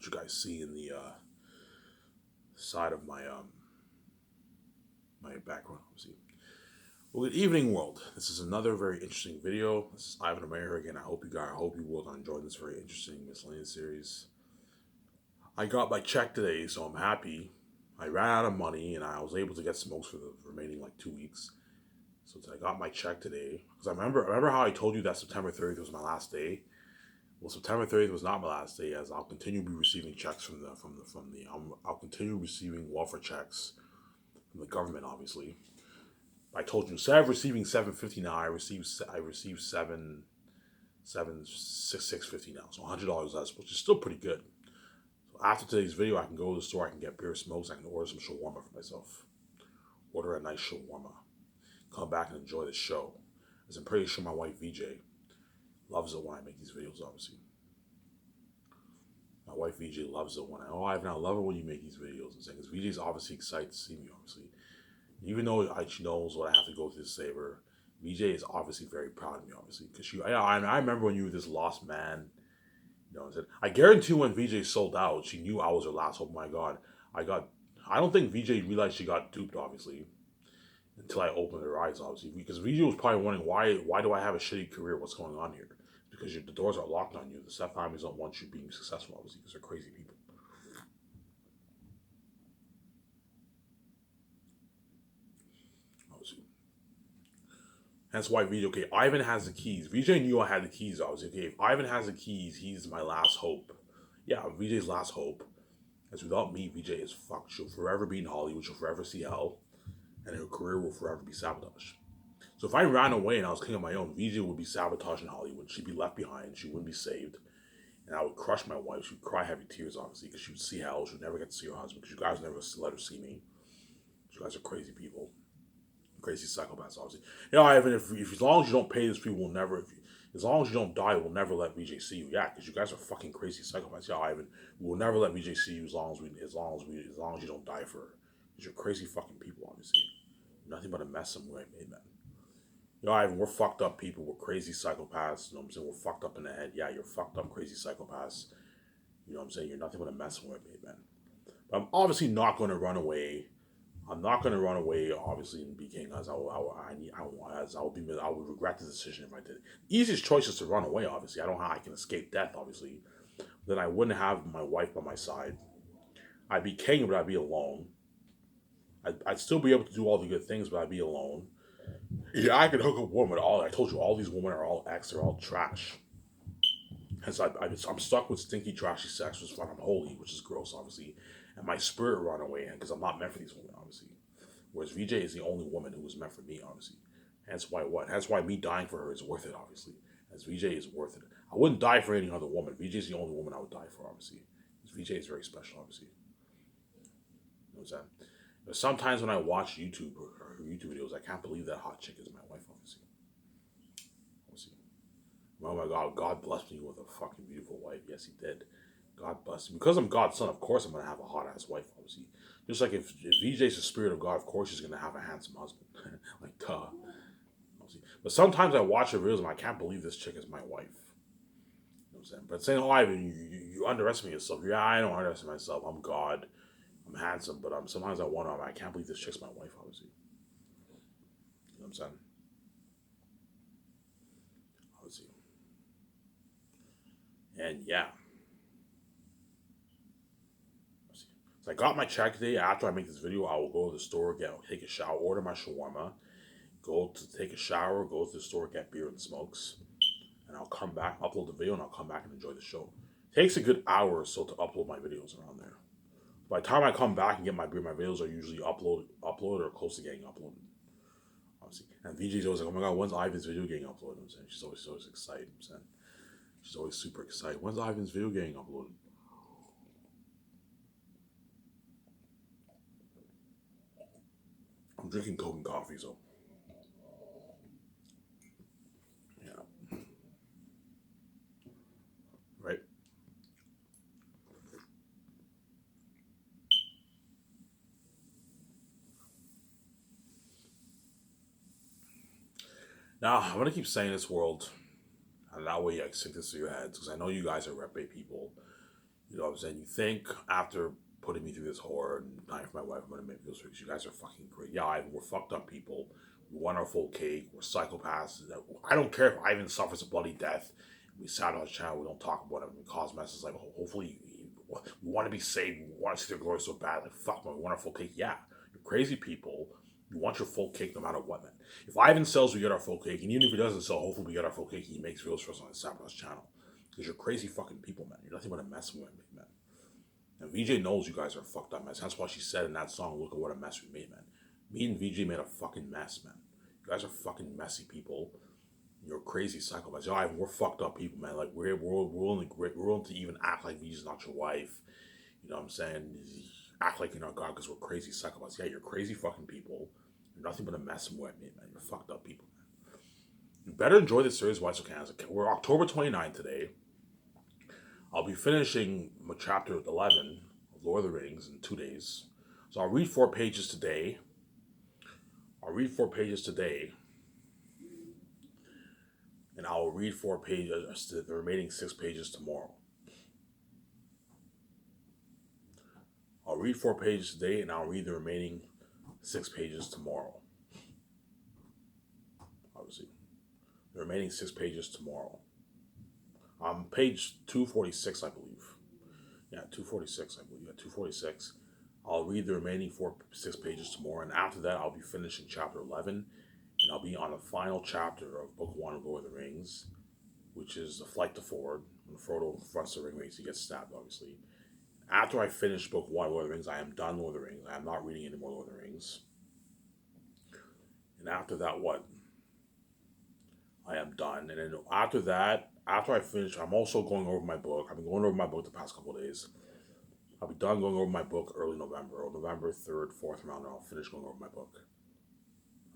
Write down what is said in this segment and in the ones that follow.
what you guys see in the side of my background, obviously. Well, good evening, world. This is another very interesting video. This is Ivan Amayer again. I hope you will enjoy this very interesting miscellaneous series. I got my check today, so I'm happy. I ran out of money, and I was able to get smokes for the remaining 2 weeks. So I got my check today because I remember how I told you that September 30th was my last day. Well, September 30th was not my last day, as I'll continue to be receiving checks I'll continue receiving welfare checks from the government. Obviously, I told you instead of receiving $750 now, I receive $650 now, so $100 less, which is still pretty good. So after today's video, I can go to the store, I can get beer, smokes, I can order some shawarma for myself. Order a nice shawarma. Come back and enjoy the show, as I'm pretty sure my wife VJ loves it when I make these videos, obviously. My wife VJ loves it when I love it when you make these videos. And saying, because VJ's obviously excited to see me, obviously. Even though she knows what I have to go through to save her, VJ is obviously very proud of me, obviously. Because I remember when you were this lost man, you know what I'm saying? I guarantee when VJ sold out, she knew I was her last hope. Oh my God. I don't think VJ realized she got duped, obviously, until I opened her eyes, obviously. Because VJ was probably wondering, why do I have a shitty career? What's going on here? Because the doors are locked on you. The step families don't want you being successful, obviously, because they're crazy people. Obviously. That's why VJ, okay, Ivan has the keys. VJ knew I had the keys, obviously. Okay, if Ivan has the keys, he's my last hope. Yeah, VJ's last hope. As without me, VJ is fucked. She'll forever be in Hollywood. She'll forever see hell. And her career will forever be sabotaged. So if I ran away and I was king on my own, VJ would be sabotaged in Hollywood. She'd be left behind. She wouldn't be saved. And I would crush my wife. She would cry heavy tears, obviously, because she would see hell. She would never get to see her husband, because you guys never let her see me. You guys are crazy people. Crazy psychopaths, obviously. You know, Ivan, if as long as you don't pay this, people will never, as long as you don't die, we'll never let VJ see you. Yeah, because you guys are fucking crazy psychopaths. Yeah, Ivan, we will never let VJ see you as long as you don't die for her. Because you're crazy fucking people, obviously. Nothing but a mess somewhere, man. You know, Ivan, we're fucked up people. We're crazy psychopaths. You know what I'm saying? We're fucked up in the head. Yeah, you're fucked up, crazy psychopaths. You know what I'm saying? You're nothing but a mess with me, man. But I'm obviously not going to run away. I'm not going to run away, obviously, and be king, as I would regret the decision if I did. The easiest choice is to run away, obviously. I don't know how I can escape death, obviously. Then I wouldn't have my wife by my side. I'd be king, but I'd be alone. I'd still be able to do all the good things, but I'd be alone. Yeah, I could hook up women. I told you, all these women are all ex. They're all trash. Hence, I'm stuck with stinky, trashy sex, which is fun. I'm holy, which is gross, obviously. And my spirit run away, because I'm not meant for these women, obviously. Whereas VJ is the only woman who was meant for me, obviously. Hence why me dying for her is worth it, obviously. As VJ is worth it. I wouldn't die for any other woman. VJ is the only woman I would die for, obviously. Because VJ is very special, obviously. You know what I'm saying? But sometimes when I watch YouTube or YouTube videos, I can't believe that hot chick is my wife, obviously. Oh my God, God blessed me with a fucking beautiful wife. Yes, he did. God bless me. Because I'm God's son, of course I'm going to have a hot ass wife, obviously. Just like if VJ's the spirit of God, of course she's going to have a handsome husband. Like, duh. Obviously. But sometimes I watch her videos and I can't believe this chick is my wife. You know what I'm saying? But saying, oh, Ivan, you underestimate yourself. Yeah, I don't underestimate myself. I'm God. I'm handsome. But sometimes I wonder, I can't believe this chick's my wife, obviously. You know what I'm saying? Obviously. And yeah. So I got my check today. After I make this video, I will go to the store, take a shower, order my shawarma, go to take a shower, go to the store, get beer and smokes, and I'll come back, upload the video, and I'll come back and enjoy the show. It takes a good hour or so to upload my videos around there. By the time I come back and get my beer, my videos are usually uploaded or close to getting uploaded. Obviously. And VJ's always like, oh my God, when's Ivan's video getting uploaded? I'm saying she's always excited. I'm saying she's always super excited. When's Ivan's video getting uploaded? I'm drinking Coke and coffee, so yeah, right. Now I'm gonna keep saying this, world, and that way I sink this to your heads, because I know you guys are rep people. You know what I'm saying? You think after putting me through this horror and dying for my wife, I'm gonna make videos because you guys are fucking great. Yeah, we're fucked up people. We want our full cake. We're psychopaths. I don't care if Ivan suffers a bloody death. We sat on his channel. We don't talk about it. We cause messes. Like hopefully, we want to be saved. We want to see their glory so bad. Like fuck, man, we want our full cake. Yeah, you're crazy people. You want your full cake no matter what, man. If Ivan sells, we get our full cake. And even if he doesn't sell, hopefully we get our full cake. He makes videos for us on his Sabotage channel. Because you're crazy fucking people, man. You're nothing but a mess with me, man. And VJ knows you guys are a fucked up mess. That's why she said in that song, look at what a mess we made, man. Me and VJ made a fucking mess, man. You guys are fucking messy people. You're crazy psychopaths. Yo, we're fucked up people, man. Like, we're willing to even act like VJ's not your wife. You know what I'm saying? Act like you're not God because we're crazy psychopaths. Yeah, you're crazy fucking people. You're nothing but a mess and wet meat, man. You're fucked up people, man. You better enjoy this series, Why So Canada. We're October 29th today. I'll be finishing chapter 11 of Lord of the Rings in 2 days. So I'll read 4 pages today. And I will read 4 pages, the remaining 6 pages tomorrow. I'll read 4 pages today, and I'll read the remaining 6 pages tomorrow. Obviously. The remaining 6 pages tomorrow. Page 246, I believe. Yeah, 246, I believe. Yeah, 246. I'll read the remaining 6 pages tomorrow, and after that, I'll be finishing chapter 11, and I'll be on the final chapter of Book 1 of Lord of the Rings, which is the flight to Ford. When Frodo fronts the ring race, he gets stabbed, obviously. After I finish Book 1 of Lord of the Rings, I am done Lord of the Rings. I am not reading any more Lord of the Rings. And after that, what? I am done. And then after that, after I finish, I'm also going over my book. I've been going over my book the past couple of days. I'll be done going over my book early November, or November 3rd, 4th around, and I'll finish going over my book.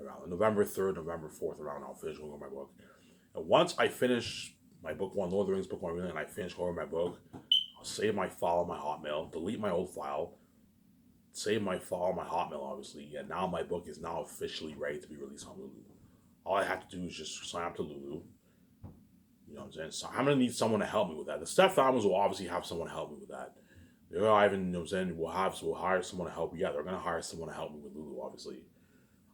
Around November 3rd, November 4th around, I'll finish going over my book. And once I finish my Book 1, Lord of the Rings, Book 1, and I finish going over my book, I'll save my file on my Hotmail, delete my old file, save my file on my Hotmail, obviously, and now my book is now officially ready to be released on Lulu. All I have to do is just sign up to Lulu. You know what I'm saying? So I'm going to need someone to help me with that. The Steph Families will obviously have someone to help me with that. They're Ivan, you know what I'm saying? We'll hire someone to help me. Yeah, they're going to hire someone to help me with Lulu, obviously.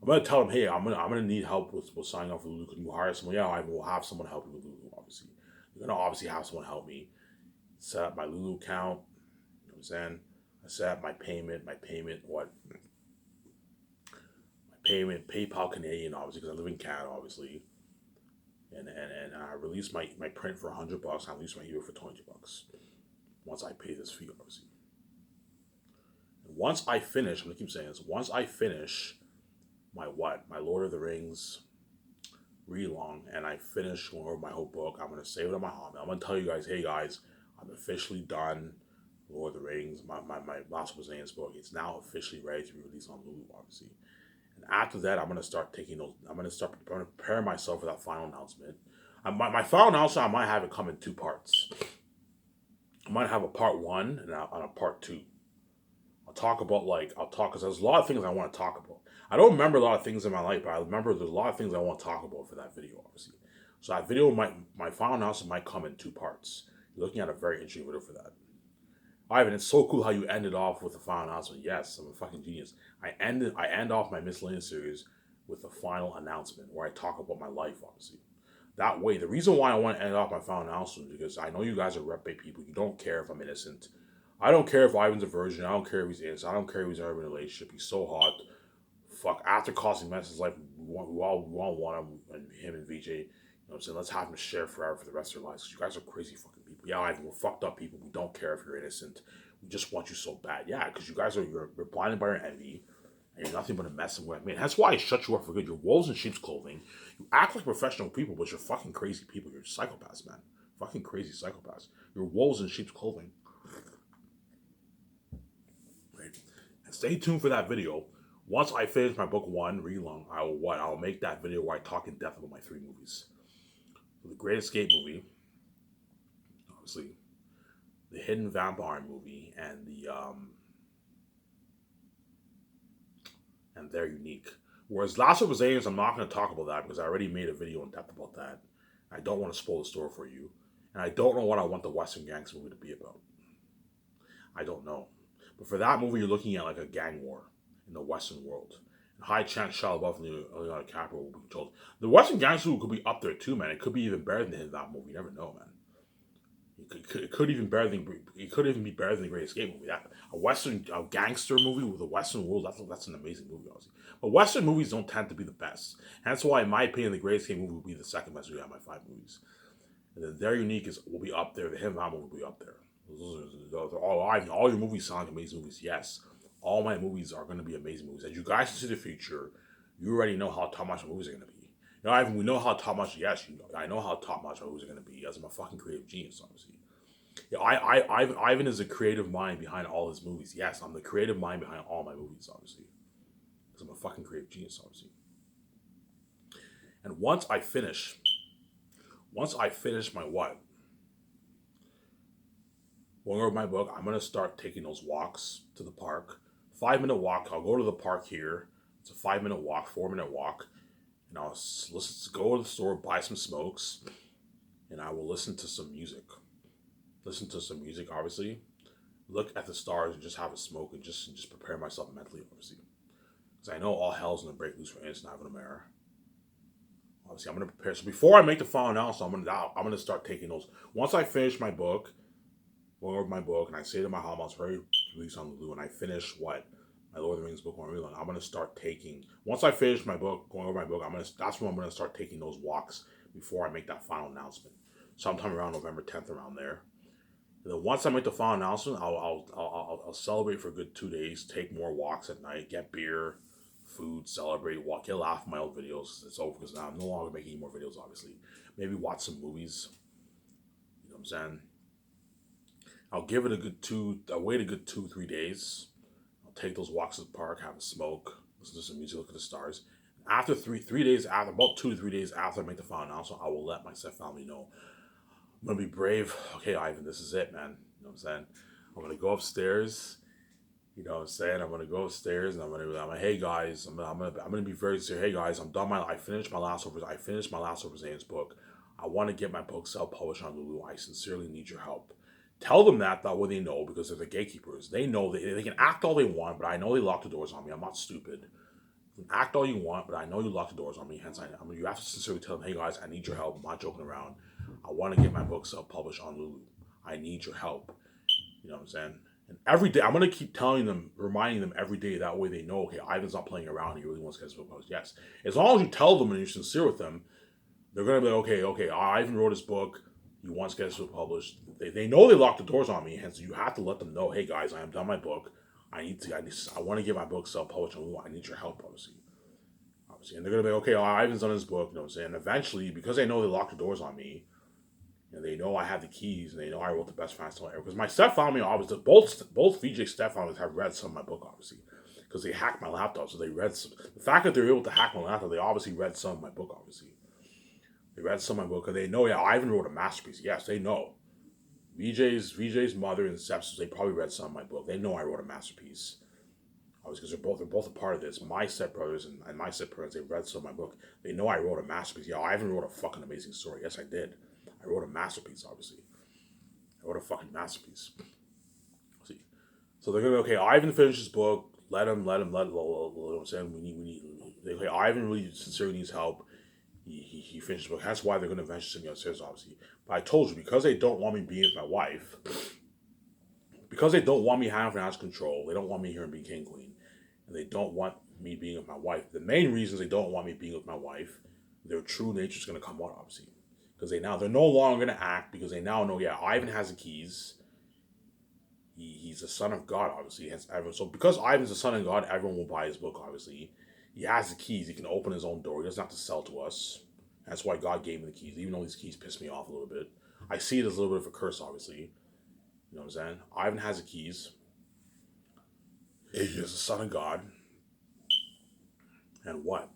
I'm going to tell them, hey, I'm gonna need help with signing up for Lulu. Can you hire someone? Yeah, Ivan will have someone help me with Lulu, obviously. You're going to obviously have someone help me set up my Lulu account. You know what I'm saying? I set up my payment, PayPal Canadian, obviously, because I live in Canada, obviously. And I released my print for $100. I released my ebook for $20. Once I pay this fee, obviously. And once I finish, I'm gonna keep saying this. Once I finish my Lord of the Rings read-along, and I finish going over my whole book, I'm gonna save it on my Hotmail. I'm gonna tell you guys, hey guys, I'm officially done Lord of the Rings. My Last Brazilian's book. It's now officially ready to be released on Lulu, obviously. And after that, I'm gonna start taking those. I'm gonna prepare myself for that final announcement. My final announcement, I might have it come in 2 parts. I might have a part 1 and a part 2. I'll talk because there's a lot of things I want to talk about. I don't remember a lot of things in my life, but I remember there's a lot of things I want to talk about for that video, obviously. So that video my final announcement might come in 2 parts. You're looking at a very interesting video for that. Ivan, it's so cool how you ended off with the final announcement. Yes, I'm a fucking genius. I end off my miscellaneous series with the final announcement where I talk about my life, obviously. That way, the reason why I want to end off my final announcement is because I know you guys are reprobate people. You don't care if I'm innocent. I don't care if Ivan's a virgin. I don't care if he's innocent. I don't care if he's ever in a relationship. He's so hot. Fuck, after costing Mess's life, we all want him and him and VJ. You know what I'm saying? Let's have them share forever for the rest of their lives. Because you guys are crazy fucking people. Yeah, Ivan, we're fucked up people. We don't care if you're innocent. We just want you so bad. Yeah, because you guys you're blinded by your envy. And you're nothing but a mess and wet. Man, that's why I shut you up for good. You're wolves in sheep's clothing. You act like professional people, but you're fucking crazy people. You're psychopaths, man. Fucking crazy psychopaths. You're wolves in sheep's clothing. Right? And stay tuned for that video. Once I finish my book 1 read-along, I'll make that video where I talk in depth about my 3 movies. So the Great Escape movie, obviously, the Hidden Vampire movie, and and They're Unique. Whereas Last of Us Aliens, I'm not going to talk about that because I already made a video in depth about that. I don't want to spoil the story for you. And I don't know what I want the Western Gangs movie to be about. I don't know. But for that movie, you're looking at like a gang war in the Western world. High chance Shia LaBeouf and Leonardo DiCaprio will be controlled. The Western gangster movie could be up there too, man. It could be even better than that movie. You never know, man. It could even better than it could even be better than the Great Escape movie. That a Western gangster movie with a Western world. That's an amazing movie, obviously. But Western movies don't tend to be the best. And that's why, in my opinion, the Great Escape movie will be the second best movie out of my five movies. And then Their Unique will be up there. The Him That movie will be up there. Those are all your movies sound like amazing movies. Yes, all my movies are going to be amazing movies. As you guys see the future, you already know how top notch movies are going to be. You know, Ivan, we know how top notch. Yes, I know how top notch movies are going to be. As I'm a fucking creative genius, obviously. Yeah, Ivan is the creative mind behind all his movies. Yes, I'm the creative mind behind all my movies, obviously. Because I'm a fucking creative genius, obviously. And once I finish my what? Going over my book, I'm gonna start taking those walks to the park. 5 minute walk. I'll go to the park here. It's a 5 minute walk, 4 minute walk, and I'll go to the store, buy some smokes, and I will listen to some music. Listen to some music, obviously. Look at the stars and just have a smoke and just prepare myself mentally, obviously. Because I know all hell's gonna break loose for Instant Avonamera. Obviously, I'm gonna prepare. So before I make the final announcement, I'm gonna start taking those. Once I finish my book, going over my book, and I say to my home, I was ready to release on Lulu, and I finish what? My Lord of the Rings book on readalong. I'm gonna start taking. Once I finish my book, going over my book, that's when I'm gonna start taking those walks before I make that final announcement. Sometime around November 10th, around there. And then once I make the final announcement, I'll celebrate for a good 2 days. Take more walks at night. Get beer, food, celebrate, walk, get laugh at my old videos. It's over because now I'm no longer making any more videos. Obviously, maybe watch some movies. You know what I'm saying? I'll give it I'll wait a good 2 3 days. I'll take those walks to the park, have a smoke, listen to some music, look at the stars. After 3 days after, about 2 to 3 days after I make the final announcement, I will let my step family know. I'm gonna be brave. Okay, Ivan, this is it, man. You know what I'm saying? I'm gonna go upstairs. You know what I'm saying? I'm gonna go upstairs and I'm gonna hey guys, I'm gonna be very serious. Hey guys, I finished my last Overseas book. I want to get my book self-published on Lulu. I sincerely need your help. Tell them that way they know, because they're the gatekeepers. They know they can act all they want, but I know they lock the doors on me. I'm not stupid. You can act all you want, but I know you lock the doors on me. Hence, you have to sincerely tell them, hey guys, I need your help. I'm not joking around. I want to get my book self-published on Lulu. I need your help. You know what I'm saying? And every day, I'm going to keep telling them, reminding them every day. That way they know, okay, Ivan's not playing around. He really wants to get his book published. Yes. As long as you tell them and you're sincere with them, they're going to be like, okay, Ivan wrote his book. He wants to get his book published. They know they locked the doors on me. Hence, you have to let them know, hey guys, I am done my book. I want to get my book self-published on Lulu. I need your help, obviously. And they're going to be, okay, Ivan's done his book. You know what I'm saying? And eventually, because they know they locked the doors on me, and they know I have the keys, and they know I wrote the best finance ever. Because my stepfamily, obviously, both VJ stepfamilies have read some of my book, obviously, because they hacked my laptop. So they read some. The fact that they're able to hack my laptop, they obviously read some of my book, obviously. They read some of my book, because they know, yeah, Ivan wrote a masterpiece. Yes, they know. VJ's mother and stepsisters, they probably read some of my book. They know I wrote a masterpiece. Because they're both a part of this. My stepbrothers and my stepparents, they read some of my book. They know I wrote a masterpiece. Yeah, Ivan wrote a fucking amazing story. Yes, I did. I wrote a masterpiece, obviously. I wrote a fucking masterpiece. See, so they're gonna be, okay, Ivan finished his book. Let him. You know what I'm saying? We need. Okay, Ivan really sincerely needs help. He finished his book. That's why they're gonna eventually send me upstairs, obviously. But I told you, because they don't want me being with my wife, because they don't want me having financial control, they don't want me here and being king queen, and they don't want me being with my wife. The main reasons they don't want me being with my wife, their true nature is gonna come out, obviously. Because they're no longer going to act, because they now know, yeah, Ivan has the keys. He's the son of God, obviously. So because Ivan's the son of God, everyone will buy his book, obviously. He has the keys. He can open his own door. He doesn't have to sell to us. That's why God gave him the keys, even though these keys piss me off a little bit. I see it as a little bit of a curse, obviously. You know what I'm saying? Ivan has the keys. He is the son of God. And what?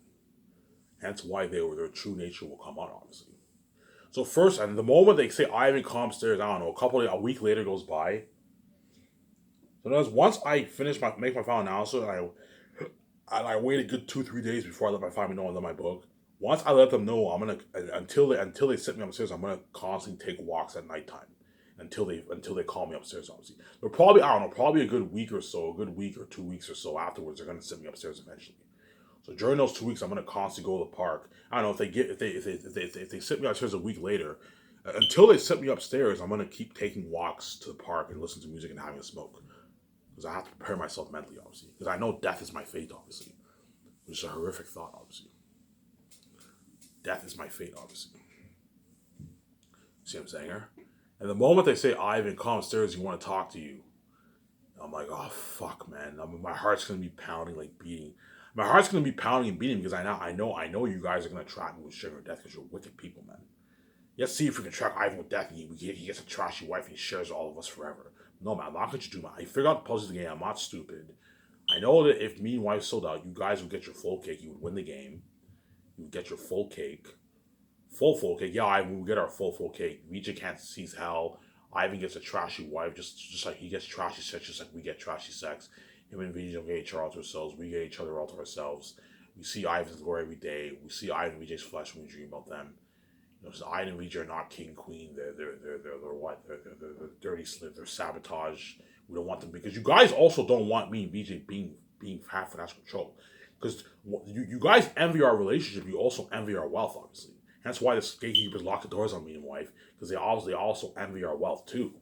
Hence why their true nature will come out, obviously. So first, and the moment they say Ivan come upstairs, I don't know, a week later goes by. So once I make my final analysis, and I wait a good 2 3 days before I let my family know I love my book. Once I let them know, I'm gonna until they set me upstairs, I'm gonna constantly take walks at nighttime. until they call me upstairs. Obviously, they're probably, I don't know, probably a good week or so, a good week or 2 weeks or so afterwards, they're gonna send me upstairs eventually. So during those 2 weeks, I'm gonna constantly go to the park. I don't know if they sit me upstairs a week later. Until they set me upstairs, I'm gonna keep taking walks to the park and listen to music and having a smoke because I have to prepare myself mentally, obviously, because I know death is my fate, obviously, which is a horrific thought, obviously. Death is my fate, obviously. See what I'm saying here? And the moment they say, Ivan, come upstairs, you want to talk to you, I'm like, oh fuck, man. My heart's gonna be pounding, like beating. My heart's gonna be pounding and beating because I know you guys are gonna trap me with sugar and death because you're wicked people, man. Let's see if we can trap Ivan with death and he gets a trashy wife and he shares all of us forever. No, man, I'm not gonna do, man. I figured out the puzzle of the game. I'm not stupid. I know that if me and wife sold out, you guys would get your full cake. You would win the game. You would get your full cake. Full cake. Yeah, I would get our full cake. Vijay can't see hell. Ivan gets a trashy wife, just like he gets trashy sex, just like we get trashy sex. Him and Vijay don't get each other all to ourselves. We get each other all to ourselves. We see Ivan's glory every day. We see Ivan and Vijay's flesh when we dream about them. You know, so Ivan and Vijay are not king and queen. They're what? They're dirty slip. They're sabotage. We don't want them because you guys also don't want me and Vijay being have financial control. Because you guys envy our relationship. You also envy our wealth, obviously. That's why the gatekeepers lock the doors on me and wife, because they also envy our wealth too.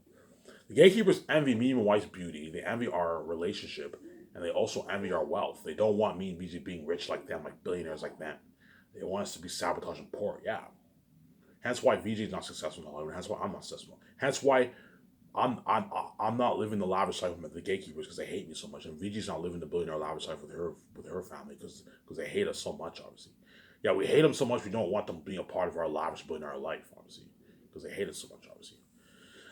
The gatekeepers envy me and my wife's beauty. They envy our relationship, and they also envy our wealth. They don't want me and BJ being rich like them, like billionaires like them. They want us to be sabotaged and poor. Yeah. Hence why VJ is not successful in Hollywood. Hence why I'm not successful. Hence why I'm not living the lavish life with the gatekeepers because they hate me so much, and VJ's not living the billionaire lavish life with her family because they hate us so much, obviously. Yeah, we hate them so much we don't want them being a part of our lavish billionaire life, obviously, because they hate us so much, obviously.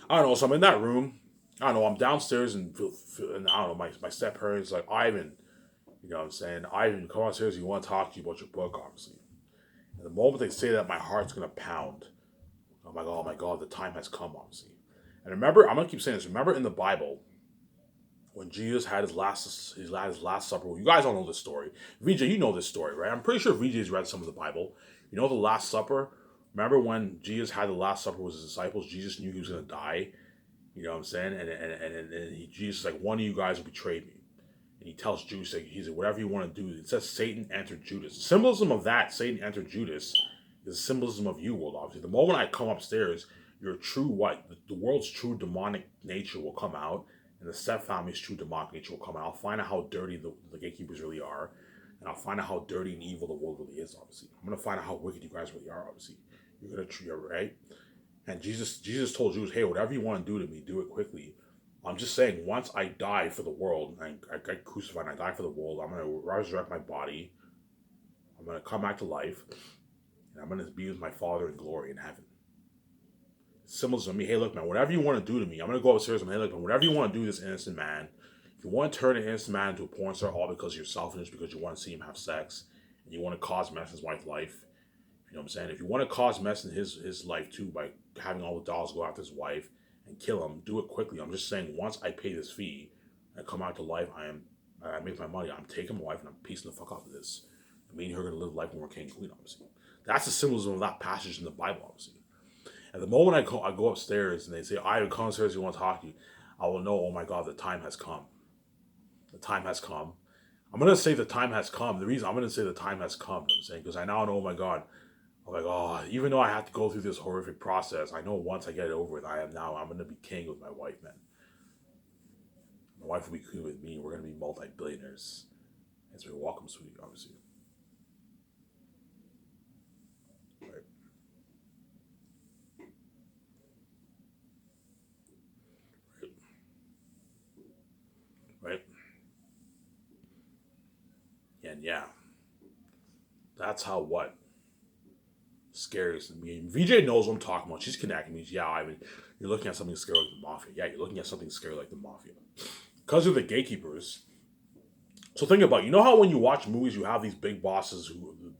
I don't know. So I'm in that room. I don't know. I'm downstairs and I don't know. My step parents like Ivan. You know what I'm saying? Ivan, come downstairs. We want to talk to you about your book, obviously. And the moment they say that, my heart's gonna pound. I'm like, oh my god, the time has come, obviously. And remember, I'm gonna keep saying this. Remember in the Bible when Jesus had his last supper. Well, you guys all know this story. VJ, you know this story, right? I'm pretty sure VJ's read some of the Bible. You know the Last Supper. Remember when Jesus had the Last Supper with his disciples? Jesus knew he was gonna die. You know what I'm saying? And Jesus like, one of you guys will betray me. And he tells Judas, like, he said, whatever you want to do. It says Satan entered Judas. Symbolism of that, Satan entered Judas, is a symbolism of you, world, obviously. The moment I come upstairs, your true what? The world's true demonic nature will come out, and the Seth family's true demonic nature will come out. I'll find out how dirty the gatekeepers really are, and I'll find out how dirty and evil the world really is, obviously. I'm going to find out how wicked you guys really are, obviously. You're going to treat it right. And Jesus told Jews, hey, whatever you want to do to me, do it quickly. I'm just saying, once I die for the world, and I get crucified and I die for the world, I'm going to resurrect my body. I'm going to come back to life. And I'm going to be with my Father in glory in heaven. Symbolism of me, hey, look, man, whatever you want to do to me, I'm going to go upstairs and hey, look, man, whatever you want to do to this innocent man, if you want to turn an innocent man into a porn star, all because you're selfish, because you want to see him have sex, and you want to cause mess in his wife's life, you know what I'm saying? If you want to cause mess in his life too by having all the dolls go after his wife and kill him, do it quickly. I'm just saying, once I pay this fee and come out to life, I make my money. I'm taking my wife and I'm piecing the fuck off of this. Me and her are gonna live life when we're king and queen, obviously. That's the symbolism of that passage in the Bible, obviously. At the moment I go upstairs and they say, I come upstairs, you want to talk to you, I will know, oh my God, the time has come. The time has come. I'm gonna say the time has come. The reason I'm gonna say the time has come, I'm saying, because I now know, oh my God, I'm like, oh, even though I have to go through this horrific process, I know once I get it over with, I'm going to be king with my wife, man. My wife will be queen with me. We're going to be multi-billionaires. As we welcome, sweetie, obviously. Right. Right. And yeah, that's how what? Scariest to me. VJ knows what I'm talking about. She's connecting me. Yeah, I mean, you're looking at something scary like the mafia. Yeah, you're looking at something scary like the mafia. Because of the gatekeepers. So think about it. You know how when you watch movies, you have these big bosses,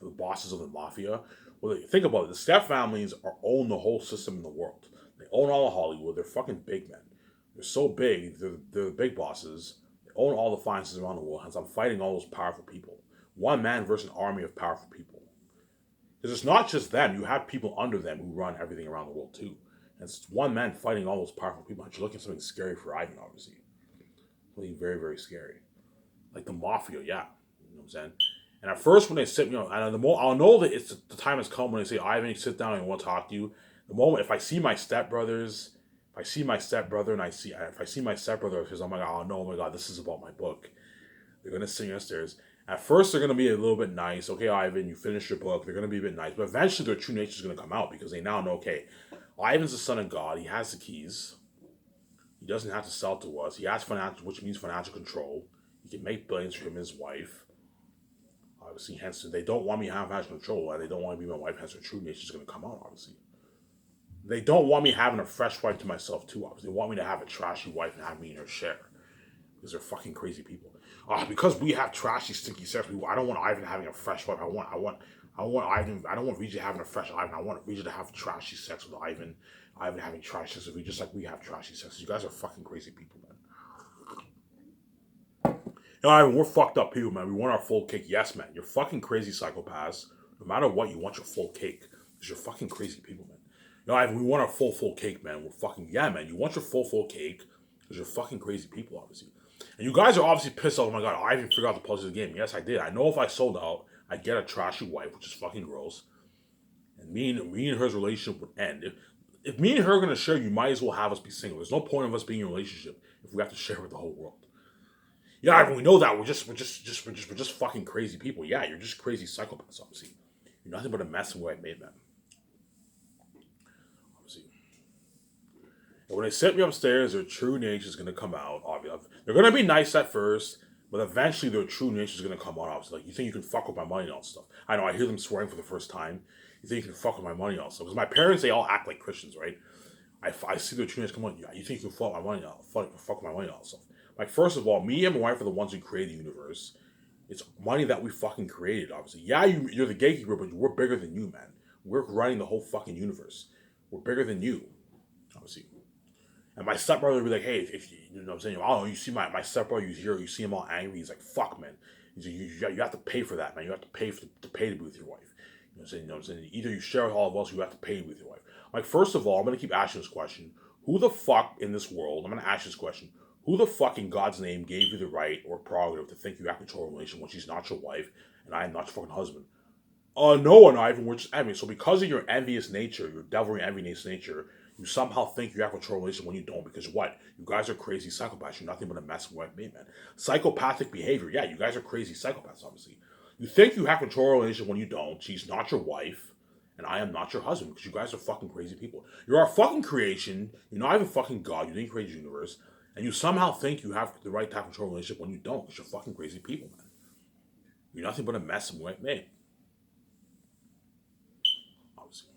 the bosses of the mafia? Well, think about it. The Step families own the whole system in the world. They own all of Hollywood. They're fucking big men. They're so big. They're the big bosses. They own all the finances around the world. Hence, I'm fighting all those powerful people. One man versus an army of powerful people. Because it's not just them. You have people under them who run everything around the world too. And it's one man fighting all those powerful people. And you're looking at something scary for Ivan, obviously. Something very, very scary. Like the mafia, yeah. You know what I'm saying? And at first, when they sit, and the more I'll know that it's the time has come when they say, Ivan, sit down and I want to talk to you. The moment, if I see my stepbrothers, if I see my stepbrother and if I see my stepbrother, because oh my god, oh my god, this is about my book. They're gonna sing upstairs. At first, they're gonna be a little bit nice. Okay, Ivan, you finished your book. They're gonna be a bit nice, but eventually, their true nature is gonna come out because they now know. Okay, Ivan's the son of God. He has the keys. He doesn't have to sell to us. He has financial, which means financial control. He can make billions for him and his wife. Obviously, hence they don't want me to have financial control, and they don't want to be my wife. Hence, their true nature is gonna come out. Obviously, they don't want me having a fresh wife to myself too. Obviously, they want me to have a trashy wife and have me in her share. Because they're fucking crazy people. Because we have trashy, stinky sex. I don't want Ivan having a fresh wife. I want Ivan. I don't want Vijay having a fresh Ivan. I want Vijay to have trashy sex with Ivan. Ivan having trashy sex with me, just like we have trashy sex. You guys are fucking crazy people, man. Ivan, we're fucked up people, man. We want our full cake. Yes, man. You're fucking crazy psychopaths. No matter what, you want your full cake. Because you're fucking crazy people, man. Ivan, we want our full cake, man. We're fucking, yeah, man. You want your full cake. Because you're fucking crazy people, obviously. And you guys are obviously pissed off. Oh my god, I even figured out the puzzle of the game. Yes, I did. I know if I sold out, I'd get a trashy wife, which is fucking gross. And me and her's relationship would end. If me and her are gonna share, you might as well have us be single. There's no point of us being in a relationship if we have to share with the whole world. Yeah, we know that. We're just fucking crazy people. Yeah, you're just crazy psychopaths, obviously. You're nothing but a mess in the way I made them. Obviously. And when they set me upstairs, their true nature is going to come out. Obviously, they're going to be nice at first, but eventually their true nature is going to come out. Obviously, like, you think you can fuck with my money and all stuff. I know, I hear them swearing for the first time. You think you can fuck with my money and all stuff. Because my parents, they all act like Christians, right? I see their true nature come on. Yeah, you think you can fuck my money and fuck with my money and all stuff. Like, first of all, me and my wife are the ones who created the universe. It's money that we fucking created, obviously. Yeah, you're the gatekeeper, but we're bigger than you, man. We're running the whole fucking universe. We're bigger than you, obviously. And my stepbrother would be like, hey, if you know what I'm saying, I don't know, you see my stepbrother, you see him all angry, he's like, fuck, man. He's like, you have to pay for that, man. You have to pay to be with your wife. You know what I'm saying? Either you share with all of us or you have to pay with your wife. Like, first of all, I'm going to keep asking this question. Who the fuck in this world, I'm going to ask this question, who the fuck in God's name gave you the right or prerogative to think you have control of a relation when she's not your wife and I am not your fucking husband? No one, Ivan, we're just envious. So because of your envious nature, your devilry envious nature, you somehow think you have control of a relation when you don't. Because what? You guys are crazy psychopaths. You're nothing but a mess of white men, man. Psychopathic behavior. Yeah, you guys are crazy psychopaths, obviously. You think you have control of a relation when you don't. She's not your wife. And I am not your husband. Because you guys are fucking crazy people. You're our fucking creation. You're not even fucking God. You didn't create the universe. And you somehow think you have the right to have control of a relationship when you don't. Because you're fucking crazy people, man. You're nothing but a mess of white men. Obviously.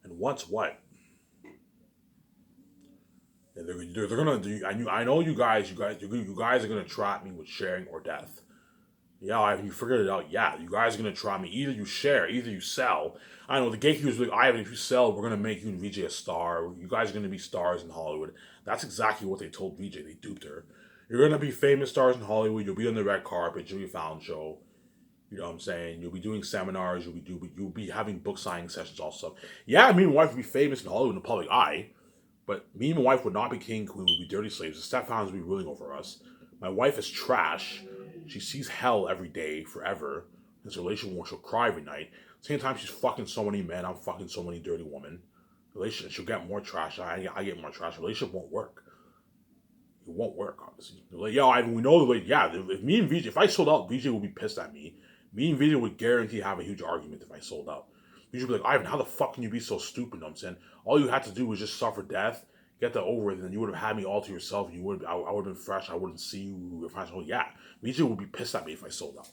And once what? And they're gonna do. I know you guys are gonna trap me with sharing or death. Yeah, you figured it out. Yeah, you guys are gonna trap me. Either you share, either you sell. I know the gatekeepers like, Ivan, if you sell, we're gonna make you and VJ a star. You guys are gonna be stars in Hollywood. That's exactly what they told VJ. They duped her. You're gonna be famous stars in Hollywood. You'll be on the red carpet. You'll be a Fallon show. You know what I'm saying? You'll be doing seminars. You'll be having book signing sessions, all stuff. Yeah, me and my wife would be famous in Hollywood in the public eye. But me and my wife would not be king and queen, we would be dirty slaves. The stepfathers would be ruling over us. My wife is trash. She sees hell every day, forever. This relationship where she'll cry every night. Same time she's fucking so many men, I'm fucking so many dirty women. Relationship, she'll get more trash, I get more trash. Relationship won't work. It won't work, obviously. They're like, yo, Ivan, we know the way, yeah, if me and VJ, if I sold out, VJ would be pissed at me. Me and VJ would guarantee have a huge argument if I sold out. VJ would be like, Ivan, how the fuck can you be so stupid? You know what I'm saying? All you had to do was just suffer death, get that over with, and then you would have had me all to yourself. And I would have been fresh. I wouldn't see you. Yeah, VJ would be pissed at me if I sold out.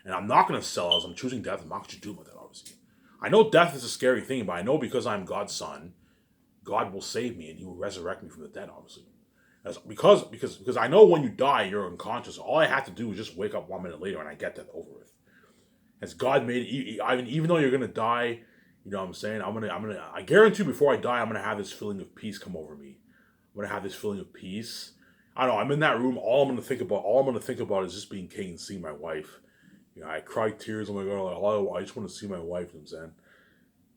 And I'm not going to sell out. I'm choosing death. I'm not going to do about that, obviously. I know death is a scary thing, but I know because I'm God's son, God will save me and he will resurrect me from the dead, obviously. Because I know when you die, you're unconscious. All I have to do is just wake up 1 minute later and I get that over with. As God made it, even though you're going to die, you know what I'm saying? I guarantee before I die, I'm going to have this feeling of peace come over me. I'm going to have this feeling of peace. I don't know, I'm in that room, all I'm going to think about is just being king and seeing my wife. You know, I cry tears, oh my God, I just want to see my wife, you know what I'm saying?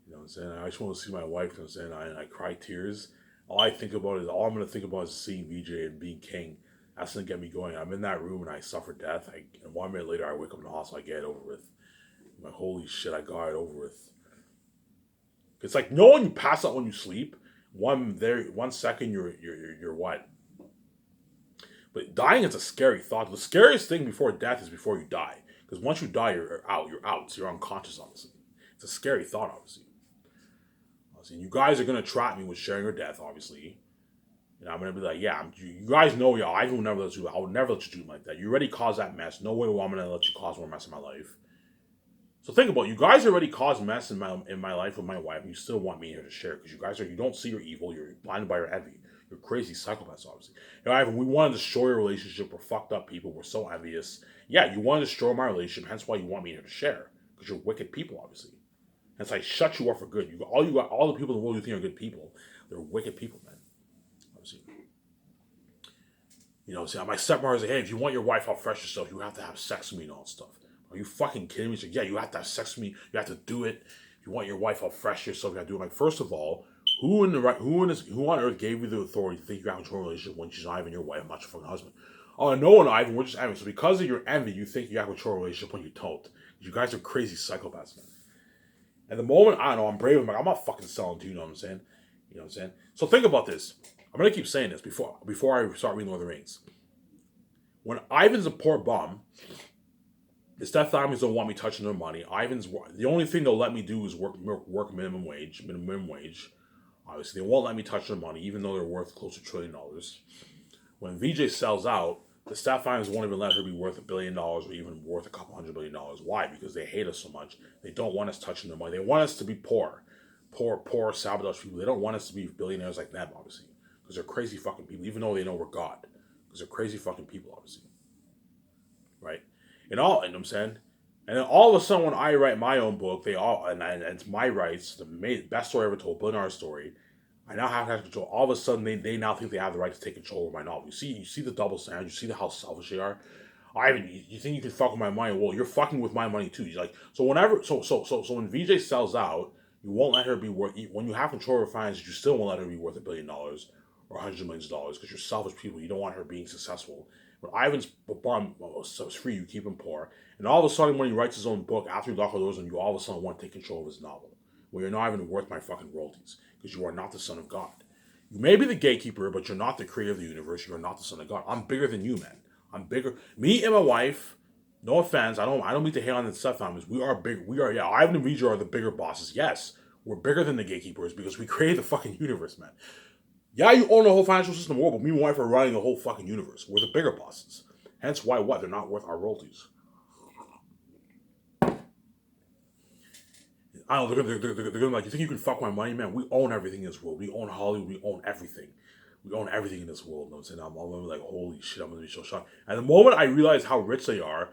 You know what I'm saying? I just want to see my wife. You know what I'm saying? I cry tears. All I think about is all I'm gonna think about is seeing VJ and being king. That's gonna get me going. I'm in that room and I suffer death. And 1 minute later, I wake up in the hospital. I get it over with. I'm like, holy shit, I got it over with. It's like knowing you pass out when you sleep. 1 second, you're what? But dying is a scary thought. The scariest thing before death is before you die. Because once you die, you're out. You're out. So you're unconscious, obviously. It's a scary thought, obviously. You guys are gonna trap me with sharing your death, obviously. And I'm gonna be like, yeah, you guys know, y'all. I will never let you. I would never let you do like that. You already caused that mess. No way I'm gonna let you cause more mess in my life. So think about it. You guys already caused mess in my life with my wife, and you still want me here to share because you don't see your evil. You're blinded by your envy. You're crazy psychopaths, obviously. Ivan, we want to destroy your relationship. We're fucked up people. We're so envious. Yeah, you want to destroy my relationship. Hence why you want me here to share because you're wicked people, obviously. Hence I shut you up for good. All the people in the world you think are good people. They're wicked people, man. Obviously. See, my stepmother's like, hey, if you want your wife out fresh yourself, you have to have sex with me and all that stuff. Are you fucking kidding me? She's like, yeah, you have to have sex with me. You have to do it. If you want your wife out fresh yourself, you have to do it. I'm like, first of all, who on earth gave you the authority to think you have a control relationship when she's not even your wife, not your fucking husband? Oh, no one, Ivan, we're just envy. So because of your envy, you think you have a control relationship when you don't. You guys are crazy psychopaths, man. And the moment, I don't know, I'm brave, I'm not fucking selling to you, know what I'm saying? You know what I'm saying? So think about this. I'm going to keep saying this before I start reading Lord of the Rings. When Ivan's a poor bum, his step families don't want me touching their money. The only thing they'll let me do is work minimum wage. Obviously, they won't let me touch their money, even though they're worth close to $1 trillion. When VJ sells out, the staff families won't even let her be worth $1 billion or even worth a couple $100 billion. Why? Because they hate us so much. They don't want us touching their money. They want us to be poor, sabotage people. They don't want us to be billionaires like them, obviously, because they're crazy fucking people. Even though they know we're God, because they're crazy fucking people, obviously, right? You know what I'm saying? And then all of a sudden, when I write my own book, and it's my rights, the best story ever told, Bill story. I now have control. All of a sudden, they now think they have the right to take control over my novel. You see the double standard. You see how selfish they are. You think you can fuck with my money? Well, you're fucking with my money too. You're like, so when VJ sells out, you won't let her be worth. When you have control over finances, you still won't let her be worth $1 billion or $100 million because you're selfish people. You don't want her being successful. When Ivan's bum is free, you keep him poor. And all of a sudden, when he writes his own book, after you lock all doors, and you all of a sudden want to take control of his novel, well, you're not even worth my fucking royalties because you are not the son of God. You may be the gatekeeper, but you're not the creator of the universe. You are not the son of God. I'm bigger than you, man. I'm bigger. Me and my wife. No offense. I don't mean to hate on the step families. We are big. Ivan and Vija are the bigger bosses. Yes, we're bigger than the gatekeepers because we created the fucking universe, man. Yeah, you own the whole financial system of the world, but me and my wife are running the whole fucking universe. We're the bigger bosses. Hence why they're not worth our royalties. I don't know, they're gonna like, you think you can fuck my money, man? We own everything in this world. We own Hollywood. We own everything. We own everything in this world. You know what I'm saying? I'm gonna be like, holy shit, I'm gonna be so shocked. And the moment I realize how rich they are,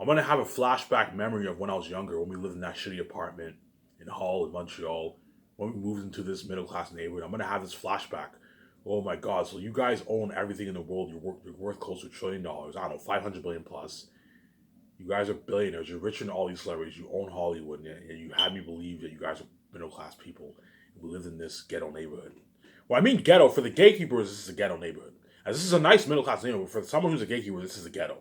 I'm gonna have a flashback memory of when I was younger, when we lived in that shitty apartment in Hull, in Montreal, when we moved into this middle class neighborhood. I'm gonna have this flashback. Oh my god, so you guys own everything in the world. You're worth close to $1 trillion. I don't know, 500 billion plus. You guys are billionaires. You're richer than all these celebrities. You own Hollywood, and you had me believe that you guys are middle class people who live in this ghetto neighborhood. Well, I mean ghetto for the gatekeepers. This is a ghetto neighborhood. As this is a nice middle class neighborhood. For someone who's a gatekeeper, this is a ghetto.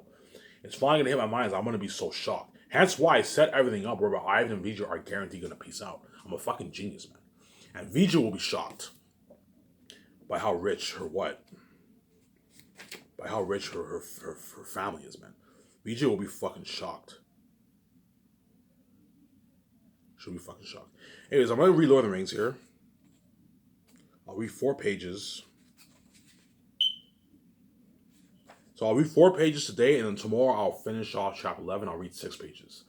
It's finally gonna hit my mind. I'm gonna be so shocked. Hence why I set everything up where Ivan and Vija are guaranteed gonna peace out. I'm a fucking genius, man. And Vija will be shocked by how rich her family is, man. VJ will be fucking shocked. She'll be fucking shocked. Anyways, I'm going to read Lord of the Rings here. I'll read 4 pages. So I'll read 4 pages today, and then tomorrow I'll finish off chapter 11. I'll read 6 pages.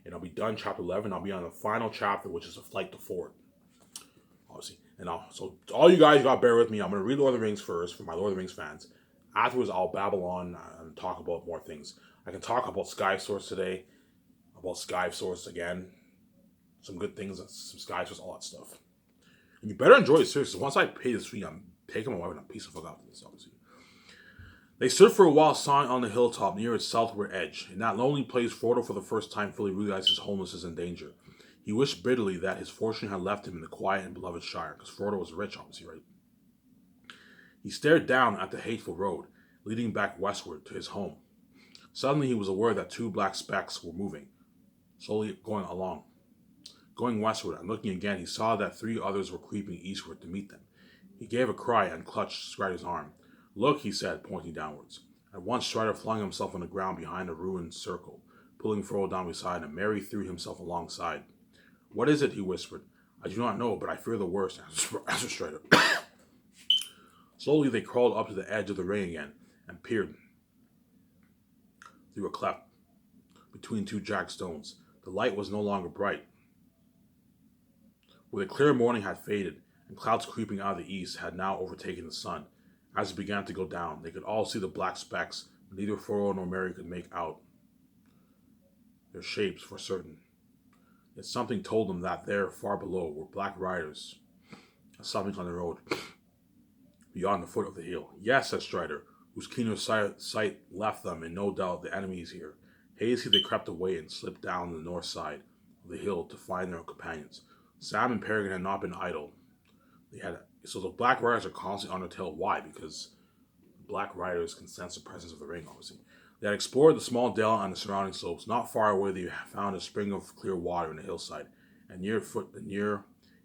And I'll be done chapter 11. I'll be on the final chapter, which is A Flight to Ford. Obviously. So all you guys got to bear with me. I'm going to read Lord of the Rings first for my Lord of the Rings fans. Afterwards, I'll babble on and talk about more things. I can talk about Sky Source today, about Sky Source again, some good things, some Sky Source, all that stuff. And you better enjoy it seriously. Once I pay this fee, I'm taking my wife and I'm piece of fuck out of this, obviously. They stood for a while sawing on the hilltop near its southward edge. In that lonely place, Frodo for the first time fully realized his homelessness and danger. He wished bitterly that his fortune had left him in the quiet and beloved Shire, because Frodo was rich, obviously, right? He stared down at the hateful road, leading back westward to his home. Suddenly he was aware that two black specks were moving, slowly going along. Going westward and looking again, he saw that three others were creeping eastward to meet them. He gave a cry and clutched Strider's arm. "Look," he said, pointing downwards. At once Strider flung himself on the ground behind a ruined circle, pulling Frodo down beside him. Merry threw himself alongside. "What is it?" he whispered. "I do not know, but I fear the worst," answered Strider. Slowly they crawled up to the edge of the ring again and peered through a cleft between two jagged stones. The light was no longer bright. Where the clear morning had faded, and clouds creeping out of the east had now overtaken the sun. As it began to go down, they could all see the black specks, but neither Frodo nor Merry could make out their shapes for certain. Yet something told them that there, far below, were black riders, something on the road beyond the foot of the hill. "Yes," said Strider, whose keener sight left them in no doubt the enemy is here. Hazy they crept away and slipped down the north side of the hill to find their companions. Sam and Peregrine had not been idle. So the Black Riders are constantly on their tail. Why? Because Black Riders can sense the presence of the ring, obviously. They had explored the small dell and the surrounding slopes. Not far away, they found a spring of clear water in the hillside, and near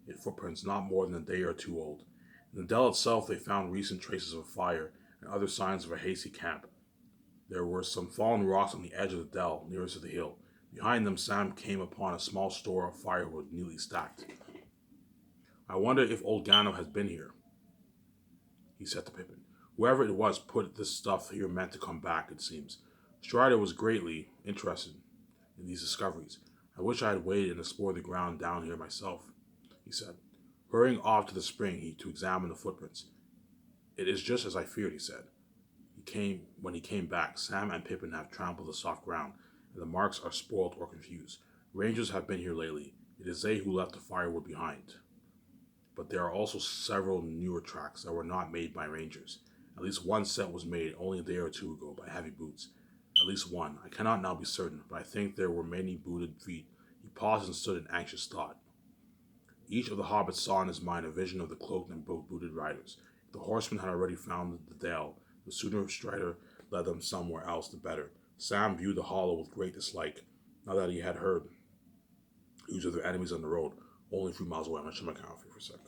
it footprints not more than a day or two old. In the dell itself, they found recent traces of a fire and other signs of a hasty camp. There were some fallen rocks on the edge of the dell nearest to the hill. Behind them, Sam came upon a small store of firewood neatly stacked. "I wonder if old Gano has been here," he said to Pippin. "Whoever it was put this stuff here meant to come back, it seems." Strider was greatly interested in these discoveries. "I wish I had waited and explored the ground down here myself," he said. Hurrying off to the spring to examine the footprints. "It is just as I feared," he said. When he came back, "Sam and Pippin have trampled the soft ground, and the marks are spoiled or confused. Rangers have been here lately. It is they who left the firewood behind. But there are also several newer tracks that were not made by rangers. At least one set was made only a day or two ago by heavy boots. At least one. I cannot now be certain, but I think there were many booted feet." He paused and stood in anxious thought. Each of the hobbits saw in his mind a vision of the cloaked and booted riders. If the horsemen had already found the dell, the sooner Strider led them somewhere else, the better. Sam viewed the hollow with great dislike, now that he had heard news of their enemies on the road, only a few miles away. I'm going to shut my camera for a sec.